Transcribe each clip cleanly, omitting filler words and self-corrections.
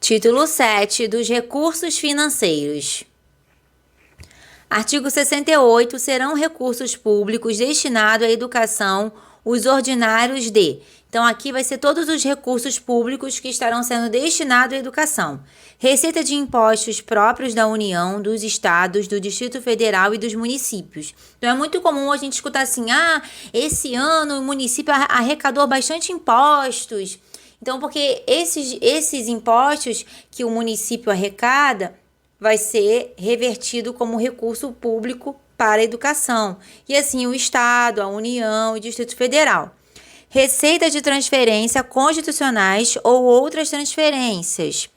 Título 7 dos recursos financeiros. Artigo 68. Serão recursos públicos destinados à educação os ordinários de... Então, aqui vai ser todos os recursos públicos que estarão sendo destinados à educação. Receita de impostos próprios da União, dos estados, do Distrito Federal e dos municípios. Então, é muito comum a gente escutar assim, esse ano o município arrecadou bastante impostos. Então, porque esses impostos que o município arrecada vai ser revertido como recurso público para a educação. E assim o Estado, a União e o Distrito Federal. Receita de transferência constitucionais ou outras transferências.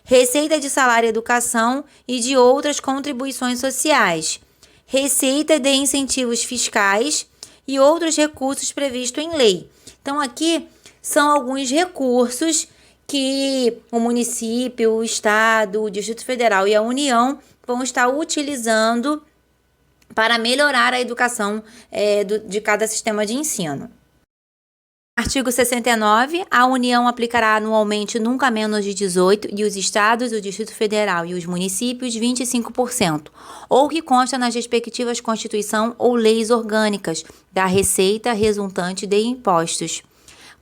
Receita de salário e educação e de outras contribuições sociais. Receita de incentivos fiscais e outros recursos previstos em lei. Então, aqui são alguns recursos que o município, o Estado, o Distrito Federal e a União vão estar utilizando para melhorar a educação de cada sistema de ensino. Artigo 69. A União aplicará anualmente nunca menos de 18% e os estados, o Distrito Federal e os municípios 25%, ou que consta nas respectivas Constituição ou leis orgânicas da receita resultante de impostos,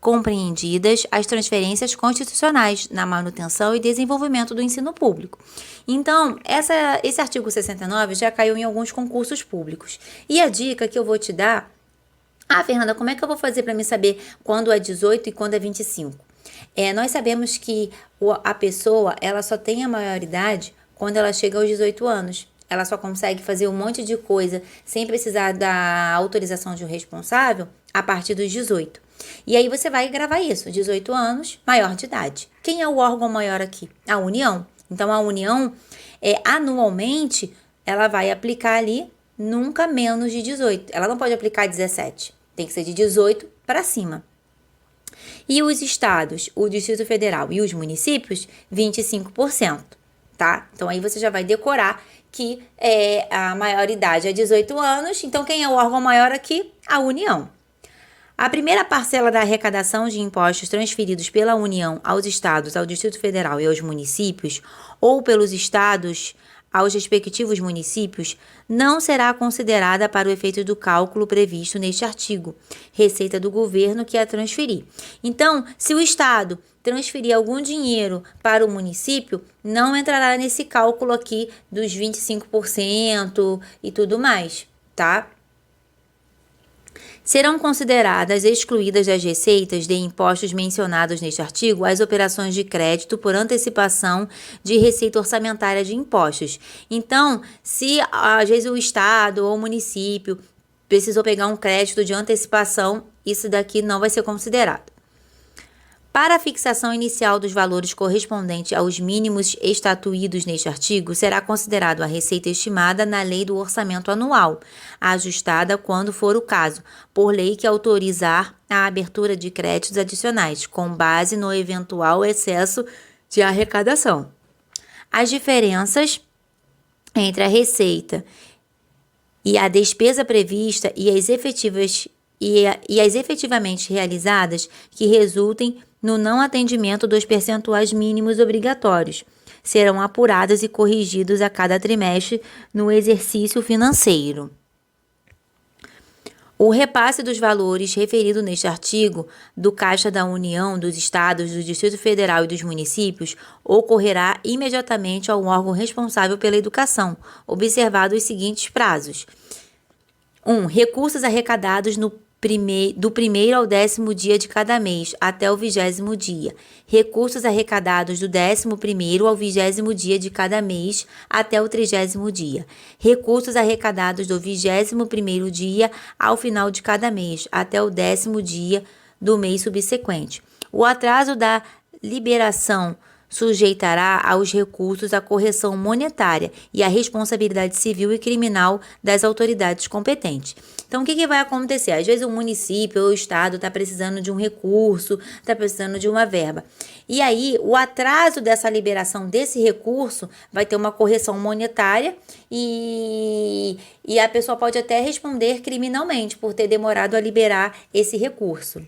compreendidas as transferências constitucionais na manutenção e desenvolvimento do ensino público. Então, esse artigo 69 já caiu em alguns concursos públicos. E a dica que eu vou te dar... Fernanda, como é que eu vou fazer para me saber quando é 18 e quando é 25? Nós sabemos que a pessoa ela só tem a maioridade quando ela chega aos 18 anos. Ela só consegue fazer um monte de coisa sem precisar da autorização de um responsável a partir dos 18. E aí você vai gravar isso, 18 anos, maior de idade. Quem é o órgão maior aqui? A União. Então, a União, anualmente, ela vai aplicar ali nunca menos de 18. Ela não pode aplicar 17. Tem que ser de 18 para cima. E os estados, o Distrito Federal e os municípios, 25%, tá? Então, aí você já vai decorar que a maioridade é 18 anos. Então, quem é o órgão maior aqui? A União. A primeira parcela da arrecadação de impostos transferidos pela União aos estados, ao Distrito Federal e aos municípios, ou pelos estados aos respectivos municípios, não será considerada para o efeito do cálculo previsto neste artigo, receita do governo que a transferir. Então, se o estado transferir algum dinheiro para o município, não entrará nesse cálculo aqui dos 25% e tudo mais, tá? Serão consideradas excluídas das receitas de impostos mencionados neste artigo as operações de crédito por antecipação de receita orçamentária de impostos. Então, se às vezes o Estado ou o município precisou pegar um crédito de antecipação, isso daqui não vai ser considerado. Para a fixação inicial dos valores correspondentes aos mínimos estatuídos neste artigo, será considerado a receita estimada na Lei do Orçamento Anual, ajustada, quando for o caso, por lei que autorizar a abertura de créditos adicionais, com base no eventual excesso de arrecadação. As diferenças entre a receita e a despesa prevista e as efetivamente realizadas que resultem no não atendimento dos percentuais mínimos obrigatórios serão apuradas e corrigidos a cada trimestre no exercício financeiro. O repasse dos valores referido neste artigo do Caixa da União, dos Estados, do Distrito Federal e dos municípios ocorrerá imediatamente ao órgão responsável pela educação, observados os seguintes prazos. 1. Recursos arrecadados do 1º ao 10º dia de cada mês, até o 20º dia. Recursos arrecadados do 11º ao 20º dia de cada mês, até o 30º dia. Recursos arrecadados do 21º dia ao final de cada mês, até o 10º dia do mês subsequente. O atraso da liberação sujeitará aos recursos a correção monetária e a responsabilidade civil e criminal das autoridades competentes. Então, o que vai acontecer? Às vezes o município ou o estado está precisando de um recurso, está precisando de uma verba. E aí, o atraso dessa liberação desse recurso vai ter uma correção monetária e a pessoa pode até responder criminalmente por ter demorado a liberar esse recurso.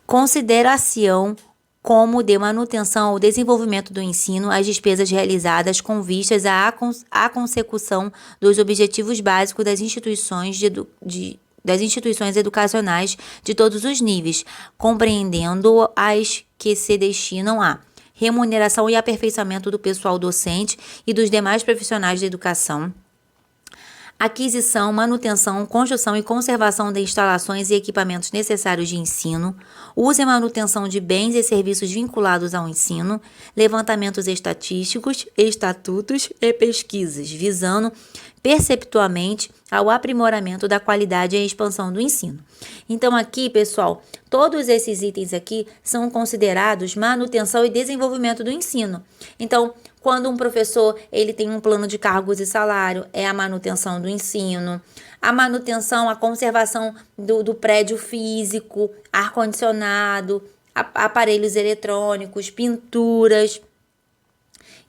Consideração como de manutenção ou desenvolvimento do ensino, as despesas realizadas com vistas à consecução dos objetivos básicos das das instituições educacionais de todos os níveis, compreendendo as que se destinam a remuneração e aperfeiçoamento do pessoal docente e dos demais profissionais da educação, aquisição, manutenção, construção e conservação de instalações e equipamentos necessários de ensino, uso e manutenção de bens e serviços vinculados ao ensino, levantamentos estatísticos, estatutos e pesquisas, visando perceptualmente ao aprimoramento da qualidade e expansão do ensino. Então aqui, pessoal, todos esses itens aqui são considerados manutenção e desenvolvimento do ensino. Então, quando um professor ele tem um plano de cargos e salário, é a manutenção do ensino. A manutenção, a conservação do prédio físico, ar-condicionado, aparelhos eletrônicos, pinturas.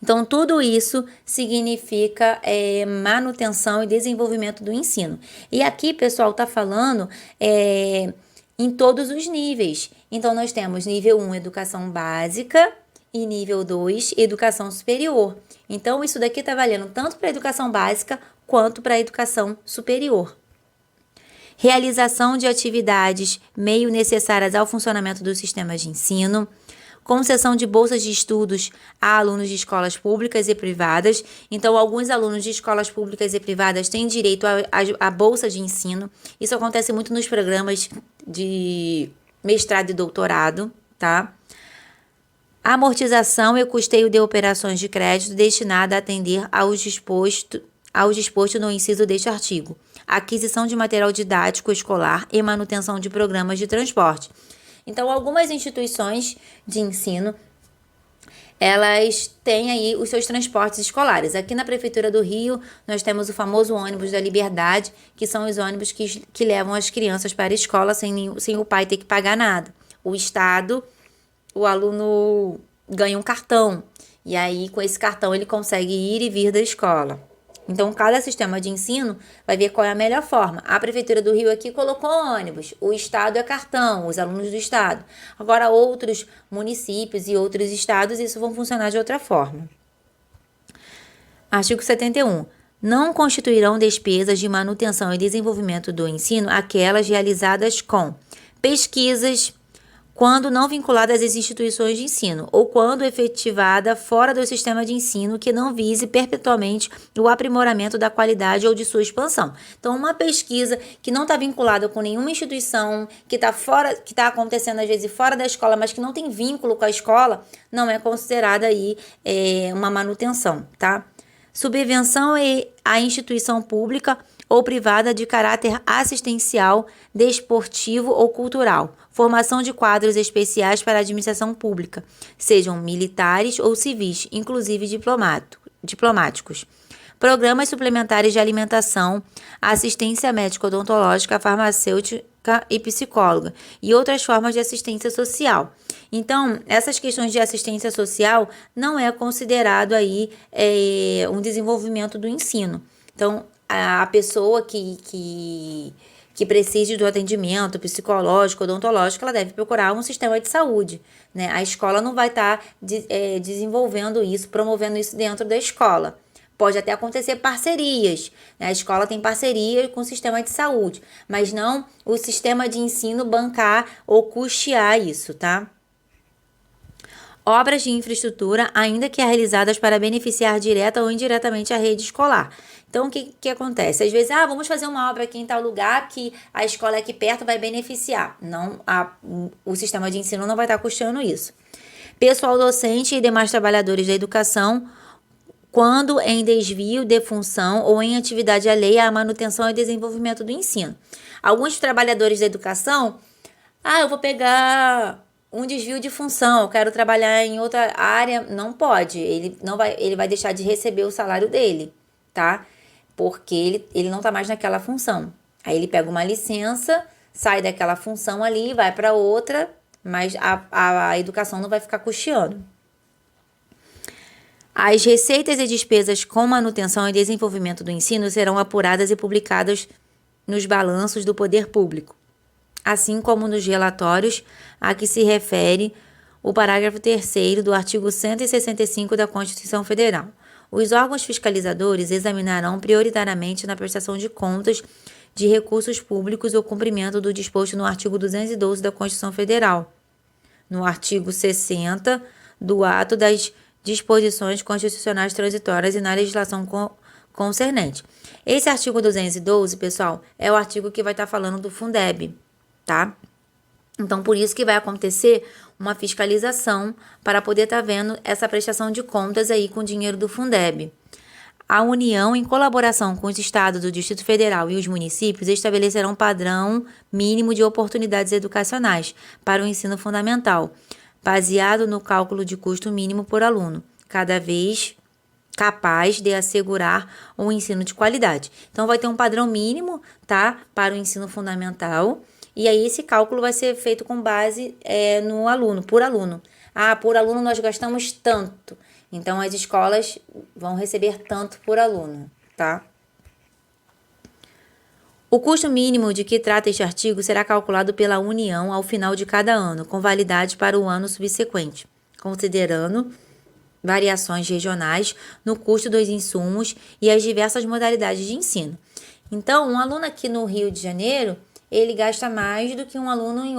Então, tudo isso significa manutenção e desenvolvimento do ensino. E aqui, pessoal, está falando em todos os níveis. Então, nós temos nível 1, educação básica, e nível 2, educação superior. Então, isso daqui está valendo tanto para a educação básica quanto para a educação superior. Realização de atividades meio necessárias ao funcionamento dos sistemas de ensino, concessão de bolsas de estudos a alunos de escolas públicas e privadas. Então, alguns alunos de escolas públicas e privadas têm direito a bolsa de ensino. Isso acontece muito nos programas de mestrado e doutorado, tá? Amortização e custeio de operações de crédito destinada a atender aos disposto no inciso deste artigo. Aquisição de material didático escolar e manutenção de programas de transporte. Então, algumas instituições de ensino, elas têm aí os seus transportes escolares. Aqui na Prefeitura do Rio, nós temos o famoso ônibus da Liberdade, que são os ônibus que levam as crianças para a escola sem o pai ter que pagar nada. O Estado, o aluno ganha um cartão, e aí com esse cartão ele consegue ir e vir da escola. Então, cada sistema de ensino vai ver qual é a melhor forma. A Prefeitura do Rio aqui colocou ônibus, o Estado é cartão, os alunos do Estado. Agora, outros municípios e outros estados, isso vão funcionar de outra forma. Artigo 71. Não constituirão despesas de manutenção e desenvolvimento do ensino aquelas realizadas com pesquisas, quando não vinculadas às instituições de ensino, ou quando efetivada fora do sistema de ensino que não vise perpetuamente o aprimoramento da qualidade ou de sua expansão. Então, uma pesquisa que não está vinculada com nenhuma instituição, que está acontecendo às vezes fora da escola, mas que não tem vínculo com a escola, não é considerada aí uma manutenção, tá? Subvenção à instituição pública ou privada de caráter assistencial, desportivo ou cultural. Formação de quadros especiais para a administração pública, sejam militares ou civis, inclusive diplomáticos. Programas suplementares de alimentação, assistência médico-odontológica, farmacêutica e psicóloga, e outras formas de assistência social. Então, essas questões de assistência social não é considerado aí um desenvolvimento do ensino. Então, a pessoa que precise do atendimento psicológico, odontológico, ela deve procurar um sistema de saúde, né? A escola não vai estar desenvolvendo isso, promovendo isso dentro da escola. Pode até acontecer parcerias, né? A escola tem parceria com o sistema de saúde, mas não o sistema de ensino bancar ou custear isso, tá? Obras de infraestrutura, ainda que realizadas para beneficiar direta ou indiretamente a rede escolar. Então, o que acontece? Às vezes, vamos fazer uma obra aqui em tal lugar que a escola aqui perto vai beneficiar. Não, o sistema de ensino não vai estar custeando isso. Pessoal docente e demais trabalhadores da educação, quando em desvio de função ou em atividade alheia à manutenção e desenvolvimento do ensino. Alguns trabalhadores da educação, eu vou pegar um desvio de função, eu quero trabalhar em outra área, não pode. Ele vai deixar de receber o salário dele, tá? Porque ele não está mais naquela função. Aí ele pega uma licença, sai daquela função ali, vai para outra, mas a educação não vai ficar custeando. As receitas e despesas com manutenção e desenvolvimento do ensino serão apuradas e publicadas nos balanços do poder público, assim como nos relatórios a que se refere o parágrafo 3º do artigo 165 da Constituição Federal. Os órgãos fiscalizadores examinarão prioritariamente na prestação de contas de recursos públicos o cumprimento do disposto no artigo 212 da Constituição Federal, no artigo 60 do ato das disposições constitucionais transitórias e na legislação concernente. Esse artigo 212, pessoal, é o artigo que vai estar falando do Fundeb, tá? Então, por isso que vai acontecer uma fiscalização para poder estar vendo essa prestação de contas aí com o dinheiro do Fundeb. A União, em colaboração com os estados do Distrito Federal e os municípios, estabelecerão um padrão mínimo de oportunidades educacionais para o ensino fundamental, baseado no cálculo de custo mínimo por aluno, cada vez capaz de assegurar um ensino de qualidade. Então, vai ter um padrão mínimo, tá, para o ensino fundamental, e aí esse cálculo vai ser feito com base no aluno, por aluno. Ah, por aluno nós gastamos tanto. Então, as escolas vão receber tanto por aluno, tá? O custo mínimo de que trata este artigo será calculado pela União ao final de cada ano, com validade para o ano subsequente, considerando variações regionais no custo dos insumos e as diversas modalidades de ensino. Então, um aluno aqui no Rio de Janeiro, ele gasta mais do que um aluno em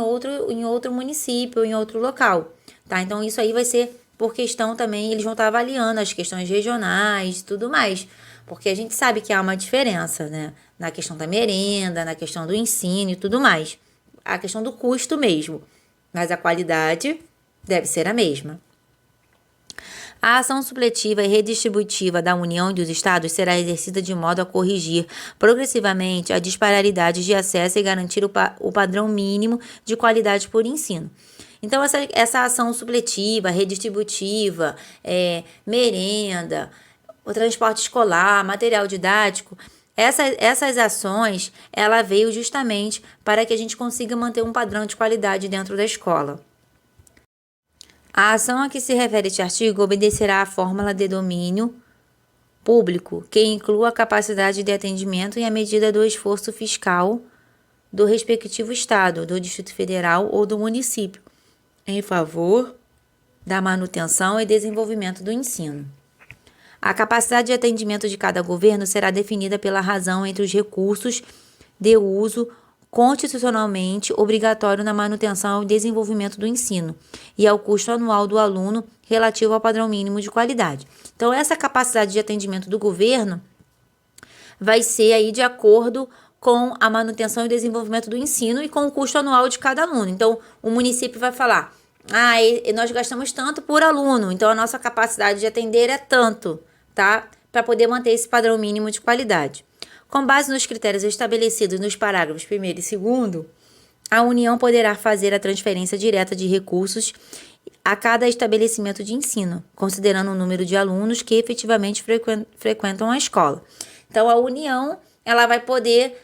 outro município, em outro local, tá? Então, isso aí vai ser por questão também, eles vão estar avaliando as questões regionais e tudo mais, porque a gente sabe que há uma diferença, né? Na questão da merenda, na questão do ensino e tudo mais. A questão do custo mesmo, mas a qualidade deve ser a mesma. A ação supletiva e redistributiva da União e dos Estados será exercida de modo a corrigir progressivamente a disparidade de acesso e garantir o padrão mínimo de qualidade por ensino. Então, essa ação supletiva, redistributiva, merenda, o transporte escolar, material didático, essas ações, ela veio justamente para que a gente consiga manter um padrão de qualidade dentro da escola. A ação a que se refere este artigo obedecerá à fórmula de domínio público, que inclua a capacidade de atendimento e a medida do esforço fiscal do respectivo Estado, do Distrito Federal ou do município, em favor da manutenção e desenvolvimento do ensino. A capacidade de atendimento de cada governo será definida pela razão entre os recursos de uso constitucionalmente obrigatório na manutenção e desenvolvimento do ensino e ao custo anual do aluno relativo ao padrão mínimo de qualidade. Então, essa capacidade de atendimento do governo vai ser aí de acordo com a manutenção e desenvolvimento do ensino e com o custo anual de cada aluno. Então, o município vai falar, nós gastamos tanto por aluno, então a nossa capacidade de atender é tanto, tá? Para poder manter esse padrão mínimo de qualidade. Com base nos critérios estabelecidos nos parágrafos 1º e 2º, a União poderá fazer a transferência direta de recursos a cada estabelecimento de ensino, considerando o número de alunos que efetivamente frequentam a escola. Então, a União, ela vai poder,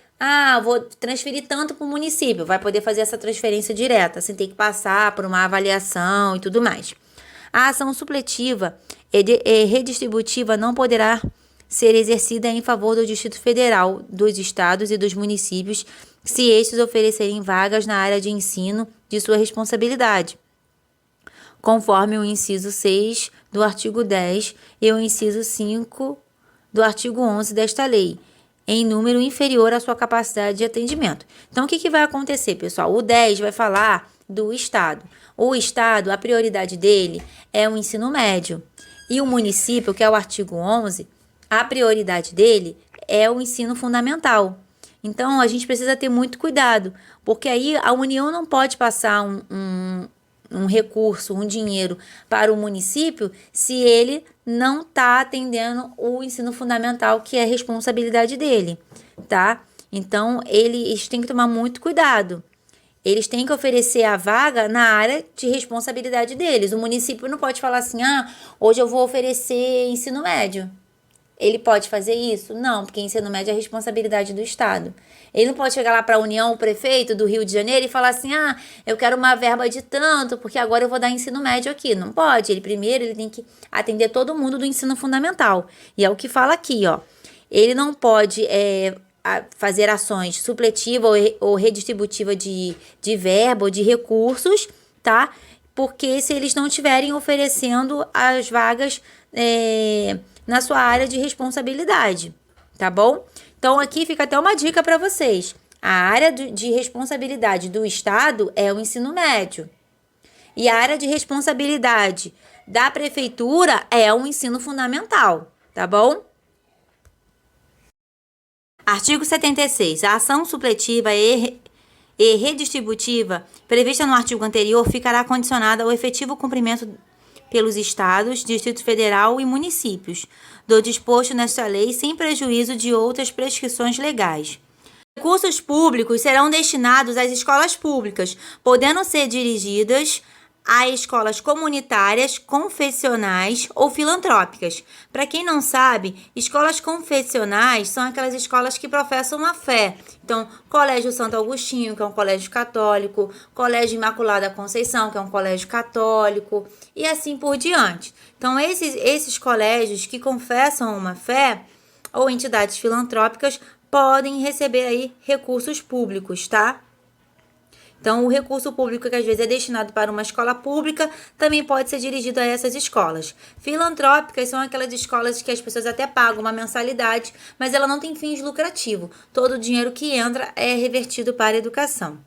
vou transferir tanto para o município, vai poder fazer essa transferência direta, sem ter que passar por uma avaliação e tudo mais. A ação supletiva e redistributiva não poderá ser exercida em favor do Distrito Federal, dos estados e dos municípios, se estes oferecerem vagas na área de ensino de sua responsabilidade, conforme o inciso 6 do artigo 10 e o inciso 5 do artigo 11 desta lei, em número inferior à sua capacidade de atendimento. Então, o que vai acontecer, pessoal? O 10 vai falar do Estado. O Estado, a prioridade dele é o ensino médio. E o município, que é o artigo 11, a prioridade dele é o ensino fundamental. Então, a gente precisa ter muito cuidado, porque aí a União não pode passar um recurso, um dinheiro para o município se ele não está atendendo o ensino fundamental, que é a responsabilidade dele, tá? Então, eles têm que tomar muito cuidado. Eles têm que oferecer a vaga na área de responsabilidade deles. O município não pode falar assim, hoje eu vou oferecer ensino médio. Ele pode fazer isso? Não, porque ensino médio é responsabilidade do Estado. Ele não pode chegar lá para a União, o prefeito do Rio de Janeiro, e falar assim, eu quero uma verba de tanto, porque agora eu vou dar ensino médio aqui. Não pode. Ele tem que atender todo mundo do ensino fundamental. E é o que fala aqui, ó. Ele não pode fazer ações supletiva ou redistributiva de verba ou de recursos, tá? porque se eles não estiverem oferecendo as vagas na sua área de responsabilidade, tá bom? Então, aqui fica até uma dica para vocês. A área de responsabilidade do Estado é o ensino médio. E a área de responsabilidade da prefeitura é o ensino fundamental, tá bom? Artigo 76. A ação supletiva e redistributiva prevista no artigo anterior ficará condicionada ao efetivo cumprimento pelos estados, Distrito Federal e municípios do disposto nesta lei, sem prejuízo de outras prescrições legais. Recursos públicos serão destinados às escolas públicas, podendo ser dirigidas a escolas comunitárias, confessionais ou filantrópicas. Para quem não sabe, escolas confessionais são aquelas escolas que professam a fé. Então, Colégio Santo Agostinho, que é um colégio católico, Colégio Imaculada Conceição, que é um colégio católico, e assim por diante. Então, esses colégios que confessam uma fé ou entidades filantrópicas podem receber aí recursos públicos, tá? Então, o recurso público que às vezes é destinado para uma escola pública também pode ser dirigido a essas escolas. Filantrópicas são aquelas escolas que as pessoas até pagam uma mensalidade, mas ela não tem fins lucrativos. Todo o dinheiro que entra é revertido para a educação.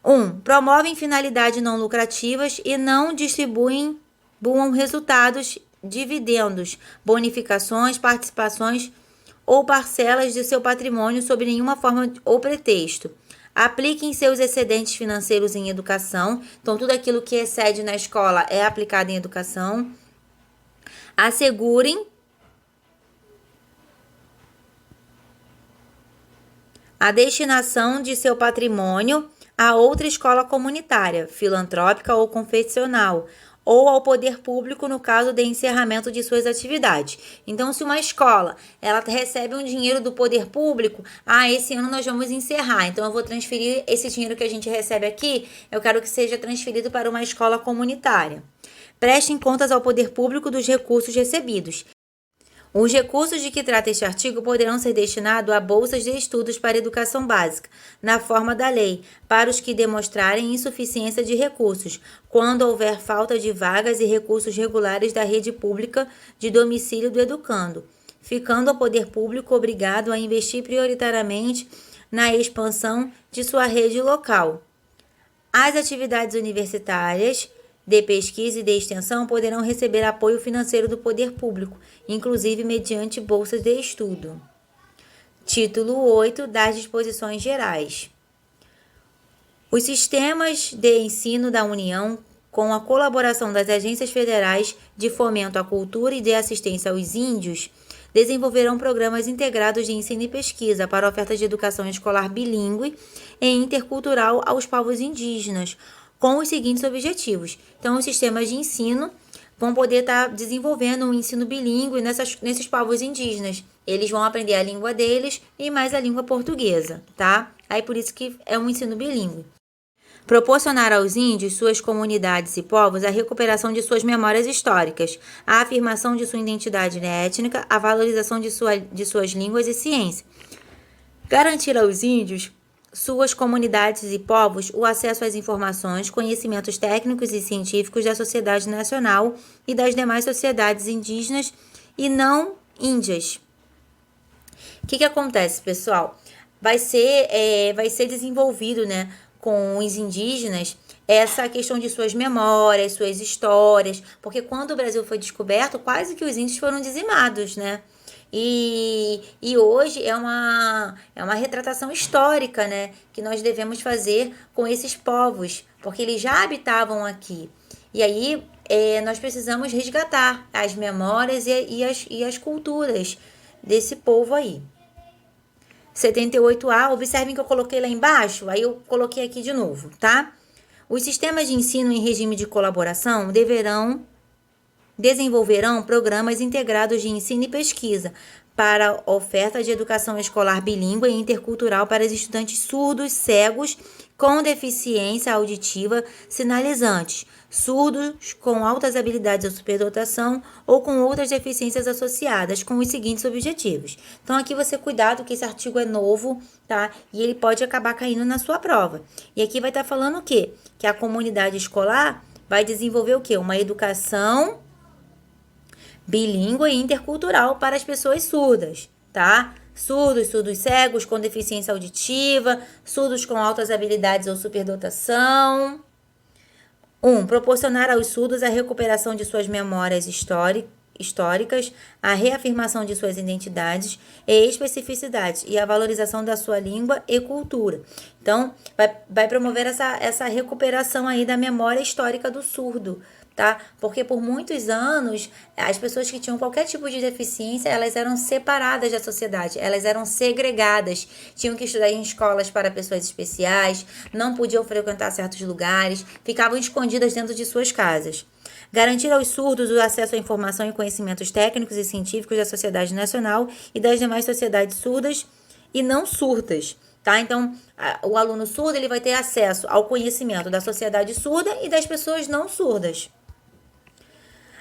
1. Promovem finalidades não lucrativas e não distribuem resultados, dividendos, bonificações, participações ou parcelas de seu patrimônio sob nenhuma forma ou pretexto. Apliquem seus excedentes financeiros em educação. Então, tudo aquilo que excede na escola é aplicado em educação. Assegurem a destinação de seu patrimônio a outra escola comunitária, filantrópica ou confessional, ou ao poder público no caso de encerramento de suas atividades. Então, se uma escola ela recebe um dinheiro do poder público, esse ano nós vamos encerrar, então eu vou transferir esse dinheiro que a gente recebe aqui, eu quero que seja transferido para uma escola comunitária. Prestem contas ao poder público dos recursos recebidos. Os recursos de que trata este artigo poderão ser destinados a bolsas de estudos para educação básica, na forma da lei, para os que demonstrarem insuficiência de recursos, quando houver falta de vagas e recursos regulares da rede pública de domicílio do educando, ficando o poder público obrigado a investir prioritariamente na expansão de sua rede local. As atividades universitárias de pesquisa e de extensão poderão receber apoio financeiro do poder público, inclusive mediante bolsas de estudo. Título 8 das disposições gerais. Os sistemas de ensino da União, com a colaboração das agências federais de fomento à cultura e de assistência aos índios, desenvolverão programas integrados de ensino e pesquisa para ofertas de educação escolar bilíngue e intercultural aos povos indígenas, com os seguintes objetivos. Então, os sistemas de ensino vão poder estar desenvolvendo um ensino bilíngue nesses povos indígenas. Eles vão aprender a língua deles e mais a língua portuguesa, tá? Aí por isso que é um ensino bilíngue. Proporcionar aos índios, suas comunidades e povos a recuperação de suas memórias históricas, a afirmação de sua identidade étnica, a valorização de suas línguas e ciência. Garantir aos índios, suas comunidades e povos, o acesso às informações, conhecimentos técnicos e científicos da sociedade nacional e das demais sociedades indígenas e não índias. O que acontece, pessoal? Vai ser desenvolvido, né, com os indígenas essa questão de suas memórias, suas histórias, porque quando o Brasil foi descoberto, quase que os índios foram dizimados, né? E hoje é uma retratação histórica, né, que nós devemos fazer com esses povos, porque eles já habitavam aqui. E aí nós precisamos resgatar as memórias e as culturas desse povo aí. 78A, observem que eu coloquei lá embaixo, aí eu coloquei aqui de novo, tá? Os sistemas de ensino em regime de colaboração desenvolverão programas integrados de ensino e pesquisa para oferta de educação escolar bilíngue e intercultural para os estudantes surdos, cegos, com deficiência auditiva sinalizantes, surdos com altas habilidades ou superdotação ou com outras deficiências associadas, com os seguintes objetivos. Então, aqui você cuidado que esse artigo é novo, tá? E ele pode acabar caindo na sua prova. E aqui vai estar falando o quê? Que a comunidade escolar vai desenvolver o quê? Uma educação bilíngue e intercultural para as pessoas surdas, tá? Surdos, surdos cegos com deficiência auditiva, surdos com altas habilidades ou superdotação. 1. Proporcionar aos surdos a recuperação de suas memórias históricas, a reafirmação de suas identidades e especificidades e a valorização da sua língua e cultura. Então, vai promover essa recuperação aí da memória histórica do surdo, tá? Porque por muitos anos, as pessoas que tinham qualquer tipo de deficiência, elas eram separadas da sociedade, elas eram segregadas, tinham que estudar em escolas para pessoas especiais, não podiam frequentar certos lugares, ficavam escondidas dentro de suas casas. Garantir aos surdos o acesso à informação e conhecimentos técnicos e científicos da sociedade nacional e das demais sociedades surdas e não surdas. Tá? Então, o aluno surdo ele vai ter acesso ao conhecimento da sociedade surda e das pessoas não surdas.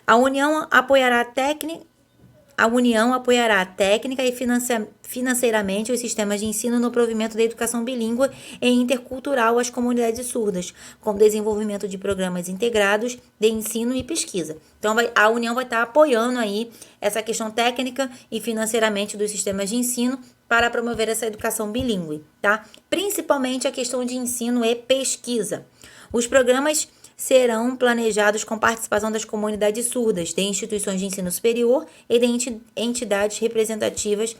A União apoiará a técnica e financeiramente os sistemas de ensino no provimento da educação bilíngue e intercultural às comunidades surdas, com desenvolvimento de programas integrados de ensino e pesquisa. Então, a União vai estar apoiando aí essa questão técnica e financeiramente dos sistemas de ensino para promover essa educação bilíngue, tá? Principalmente a questão de ensino e pesquisa. Os programas serão planejados com participação das comunidades surdas, de instituições de ensino superior e de entidades representativas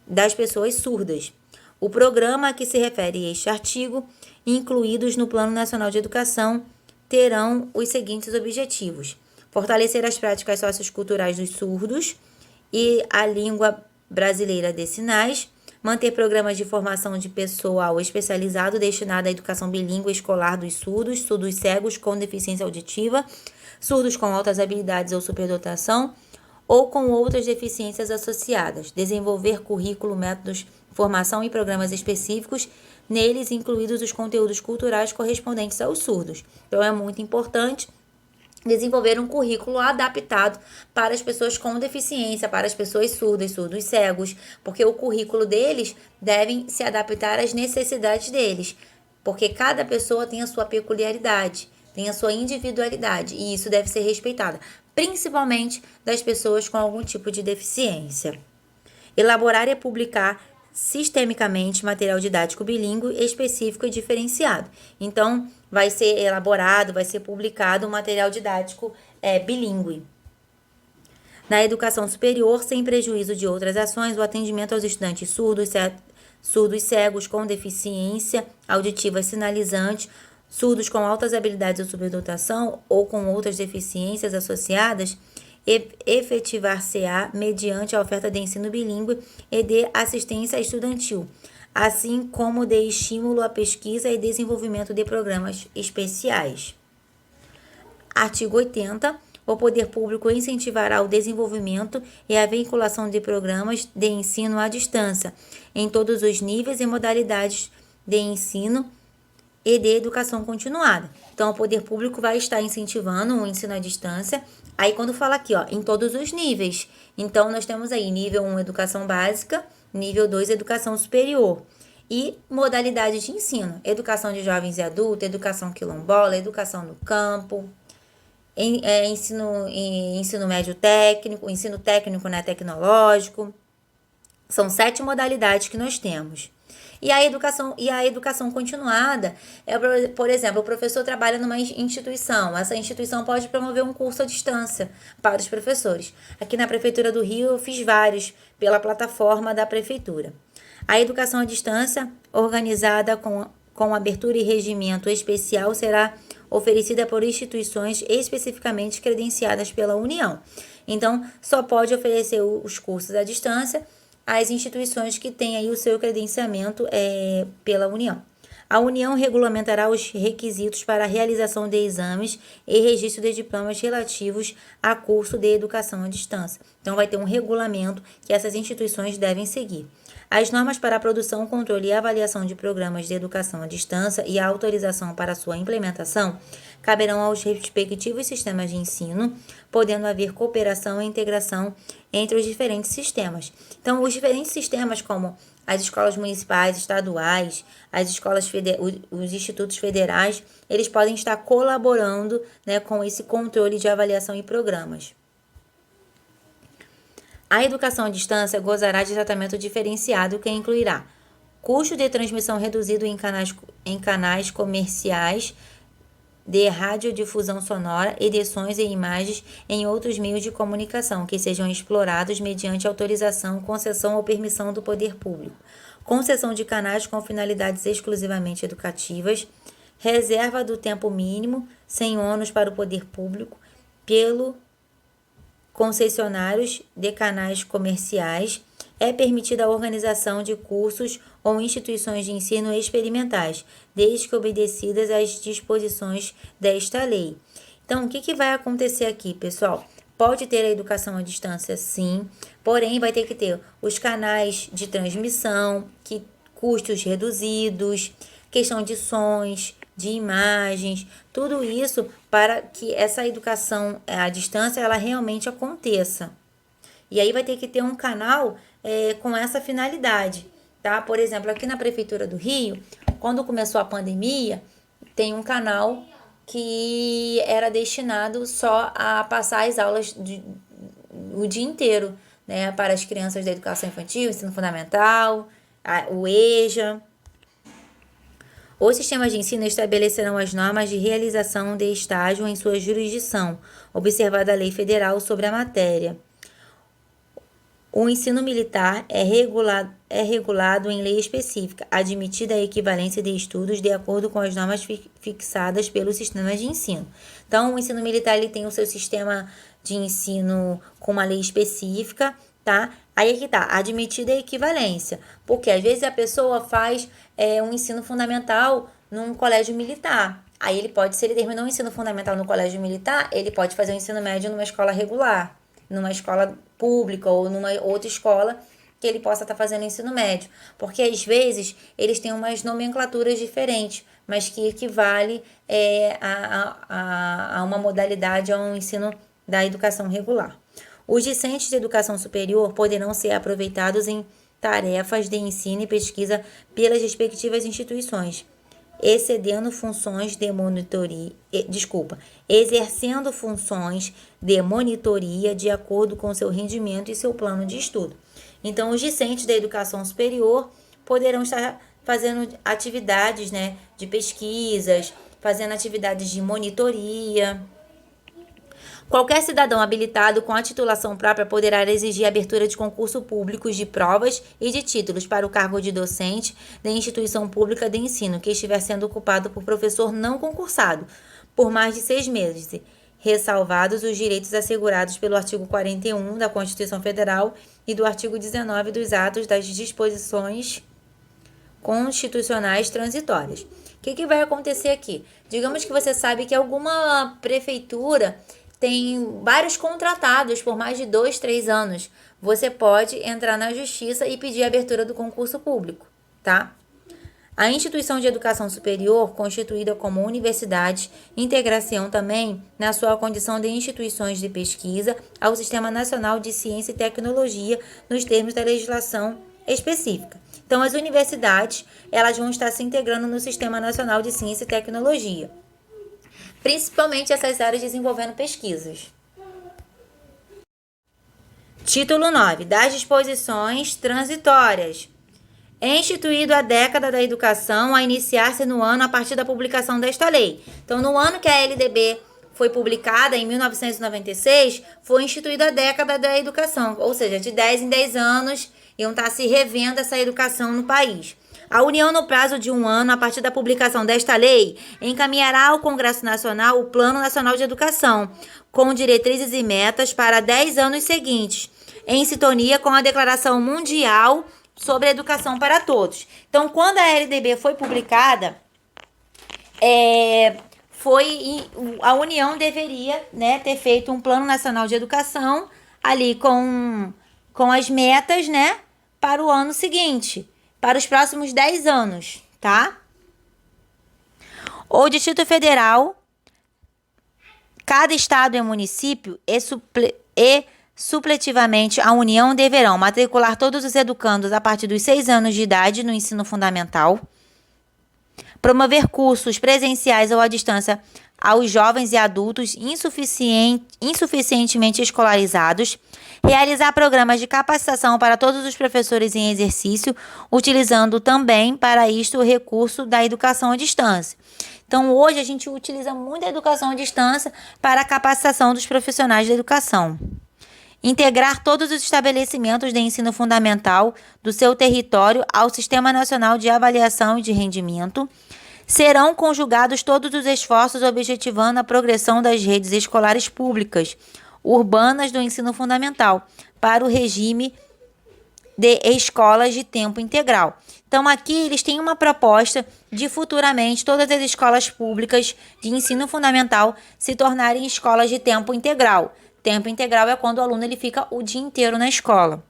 das pessoas surdas. O programa a que se refere este artigo, incluídos no Plano Nacional de Educação, terão os seguintes objetivos: fortalecer as práticas socioculturais dos surdos e a língua brasileira de sinais, manter programas de formação de pessoal especializado destinado à educação bilíngue escolar dos surdos, surdos cegos com deficiência auditiva, surdos com altas habilidades ou superdotação ou com outras deficiências associadas, desenvolver currículo, métodos, formação e programas específicos, neles incluídos os conteúdos culturais correspondentes aos surdos. Então, é muito importante desenvolver um currículo adaptado para as pessoas com deficiência, para as pessoas surdas, surdos cegos, porque o currículo deles deve se adaptar às necessidades deles, porque cada pessoa tem a sua peculiaridade, tem a sua individualidade, e isso deve ser respeitado, principalmente das pessoas com algum tipo de deficiência. Elaborar e publicar sistemicamente material didático bilíngue específico e diferenciado. Então, vai ser elaborado, vai ser publicado um material didático bilíngue. Na educação superior, sem prejuízo de outras ações, o atendimento aos estudantes surdos, cegos com deficiência auditiva sinalizante, surdos com altas habilidades ou superdotação ou com outras deficiências associadas, efetivar-se-á mediante a oferta de ensino bilíngue e de assistência estudantil, assim como de estímulo à pesquisa e desenvolvimento de programas especiais. Artigo 80. O poder público incentivará o desenvolvimento e a vinculação de programas de ensino à distância, em todos os níveis e modalidades de ensino e de educação continuada. Então, o poder público vai estar incentivando o ensino à distância. Aí, quando fala aqui, ó, em todos os níveis. Então, nós temos aí nível 1, educação básica, nível 2, educação superior. E modalidades de ensino, educação de jovens e adultos, educação quilombola, educação no campo, ensino médio técnico, ensino técnico, né, tecnológico. São 7 modalidades que nós temos. E a educação continuada por exemplo, o professor trabalha numa instituição. Essa instituição pode promover um curso à distância para os professores. Aqui na Prefeitura do Rio eu fiz vários pela plataforma da Prefeitura. A educação à distância, organizada com abertura e regimento especial, será oferecida por instituições especificamente credenciadas pela União. Então, só pode oferecer os cursos à distância as instituições que têm aí o seu credenciamento pela União. A União regulamentará os requisitos para a realização de exames e registro de diplomas relativos a curso de educação à distância. Então, vai ter um regulamento que essas instituições devem seguir. As normas para a produção, controle e avaliação de programas de educação à distância e a autorização para sua implementação caberão aos respectivos sistemas de ensino, podendo haver cooperação e integração entre os diferentes sistemas. Então, os diferentes sistemas, como as escolas municipais, estaduais, as escolas os institutos federais, eles podem estar colaborando, né, com esse controle de avaliação e programas. A educação à distância gozará de tratamento diferenciado que incluirá custo de transmissão reduzido em canais comerciais de radiodifusão sonora, edições e imagens em outros meios de comunicação que sejam explorados mediante autorização, concessão ou permissão do poder público, concessão de canais com finalidades exclusivamente educativas, reserva do tempo mínimo, sem ônus para o poder público, pelo concessionários de canais comerciais. É permitida a organização de cursos ou instituições de ensino experimentais, desde que obedecidas às disposições desta lei. Então, o que vai acontecer aqui, pessoal? Pode ter a educação à distância, sim, porém vai ter que ter os canais de transmissão, custos reduzidos, questão de sons, de imagens, tudo isso para que essa educação à distância ela realmente aconteça. E aí vai ter que ter um canal com essa finalidade, tá? Por exemplo, aqui na Prefeitura do Rio, quando começou a pandemia, tem um canal que era destinado só a passar as aulas o dia inteiro, né? Para as crianças da educação infantil, ensino fundamental, o EJA. Os sistemas de ensino estabelecerão as normas de realização de estágio em sua jurisdição, observada a lei federal sobre a matéria. O ensino militar é regulado em lei específica, admitida a equivalência de estudos de acordo com as normas fixadas pelos sistemas de ensino. Então, o ensino militar ele tem o seu sistema de ensino com uma lei específica, tá? Aí é que tá, admitida a equivalência, porque às vezes a pessoa faz um ensino fundamental num colégio militar. Aí ele pode, se ele terminou o ensino fundamental no colégio militar, ele pode fazer o ensino médio numa escola regular, numa escola pública ou numa outra escola que ele possa estar fazendo ensino médio. Porque às vezes eles têm umas nomenclaturas diferentes, mas que equivale a uma modalidade, a um ensino da educação regular. Os discentes de educação superior poderão ser aproveitados em tarefas de ensino e pesquisa pelas respectivas instituições, exercendo funções de monitoria de acordo com seu rendimento e seu plano de estudo. Então, os discentes da educação superior poderão estar fazendo atividades, né, de pesquisas, fazendo atividades de monitoria. Qualquer cidadão habilitado com a titulação própria poderá exigir a abertura de concurso públicos de provas e de títulos para o cargo de docente da instituição pública de ensino que estiver sendo ocupado por professor não concursado por mais de 6 meses, ressalvados os direitos assegurados pelo artigo 41 da Constituição Federal e do artigo 19 dos atos das disposições constitucionais transitórias. O que vai acontecer aqui? Digamos que você sabe que alguma prefeitura tem vários contratados por mais de 2, 3 anos. Você pode entrar na justiça e pedir a abertura do concurso público, tá? A instituição de educação superior, constituída como universidade, integração também na sua condição de instituições de pesquisa ao Sistema Nacional de Ciência e Tecnologia, nos termos da legislação específica. Então, as universidades, elas vão estar se integrando no Sistema Nacional de Ciência e Tecnologia, principalmente essas áreas desenvolvendo pesquisas. Título 9. Das disposições transitórias. É instituído a década da educação a iniciar-se no ano a partir da publicação desta lei. Então, no ano que a LDB foi publicada, em 1996, foi instituída a década da educação, ou seja, de 10 em 10 anos iam estar se revendo essa educação no país. A União, no prazo de 1 ano, a partir da publicação desta lei, encaminhará ao Congresso Nacional o Plano Nacional de Educação, com diretrizes e metas para 10 anos seguintes, em sintonia com a Declaração Mundial sobre a Educação para Todos. Então, quando a LDB foi publicada, a União deveria, né, ter feito um Plano Nacional de Educação ali com as metas, né, para o ano seguinte, para os próximos 10 anos, tá? O Distrito Federal, cada estado e município e Supletivamente, a União deverão matricular todos os educandos a partir dos 6 anos de idade no ensino fundamental, promover cursos presenciais ou à distância aos jovens e adultos insuficientemente escolarizados, realizar programas de capacitação para todos os professores em exercício, utilizando também para isto o recurso da educação à distância. Então, hoje a gente utiliza muito a educação à distância para a capacitação dos profissionais da educação. Integrar todos os estabelecimentos de ensino fundamental do seu território ao Sistema Nacional de Avaliação e de Rendimento. Serão conjugados todos os esforços objetivando a progressão das redes escolares públicas urbanas do ensino fundamental para o regime de escolas de tempo integral. Então, aqui eles têm uma proposta de futuramente todas as escolas públicas de ensino fundamental se tornarem escolas de tempo integral. Tempo integral é quando o aluno ele fica o dia inteiro na escola.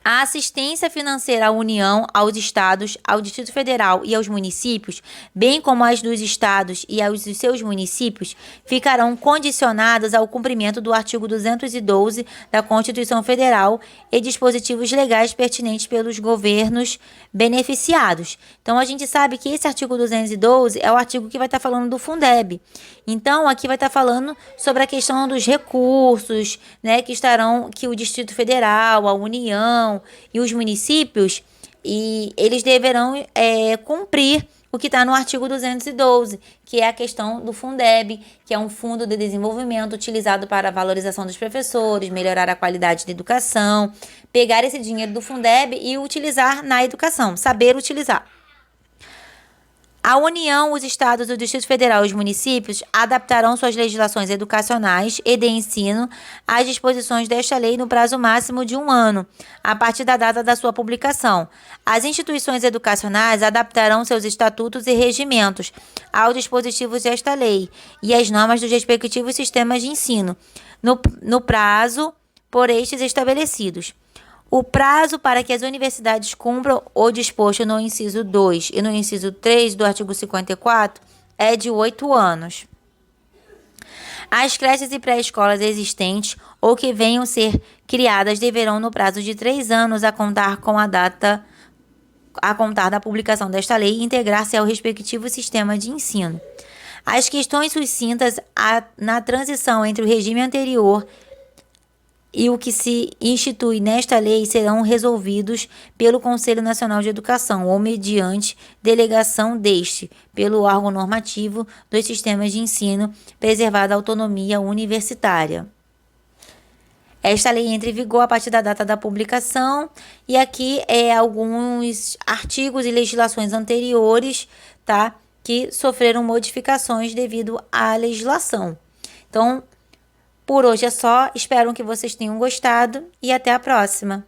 A assistência financeira à União, aos estados, ao Distrito Federal e aos municípios, bem como às dos estados e aos dos seus municípios, ficarão condicionadas ao cumprimento do artigo 212 da Constituição Federal e dispositivos legais pertinentes pelos governos beneficiados. Então, a gente sabe que esse artigo 212 é o artigo que vai estar falando do Fundeb. Então, aqui vai estar falando sobre a questão dos recursos, né, que o Distrito Federal, a União e os municípios, e eles deverão cumprir o que está no artigo 212, que é a questão do Fundeb, que é um fundo de desenvolvimento utilizado para a valorização dos professores, melhorar a qualidade da educação, pegar esse dinheiro do Fundeb e utilizar na educação, saber utilizar. A União, os estados, o Distrito Federal e os municípios adaptarão suas legislações educacionais e de ensino às disposições desta lei no prazo máximo de 1 ano, a partir da data da sua publicação. As instituições educacionais adaptarão seus estatutos e regimentos aos dispositivos desta lei e às normas dos respectivos sistemas de ensino, no prazo por estes estabelecidos. O prazo para que as universidades cumpram o disposto no inciso 2 e no inciso 3 do artigo 54 é de 8 anos. As creches e pré-escolas existentes ou que venham ser criadas deverão, no prazo de 3 anos a contar da publicação desta lei, integrar-se ao respectivo sistema de ensino. As questões sucintas na transição entre o regime anterior e o que se institui nesta lei serão resolvidos pelo Conselho Nacional de Educação ou mediante delegação deste, pelo órgão normativo dos sistemas de ensino, preservada a autonomia universitária. Esta lei entra em vigor a partir da data da publicação, e aqui alguns artigos e legislações anteriores, tá, que sofreram modificações devido à legislação. Então, por hoje é só, espero que vocês tenham gostado e até a próxima.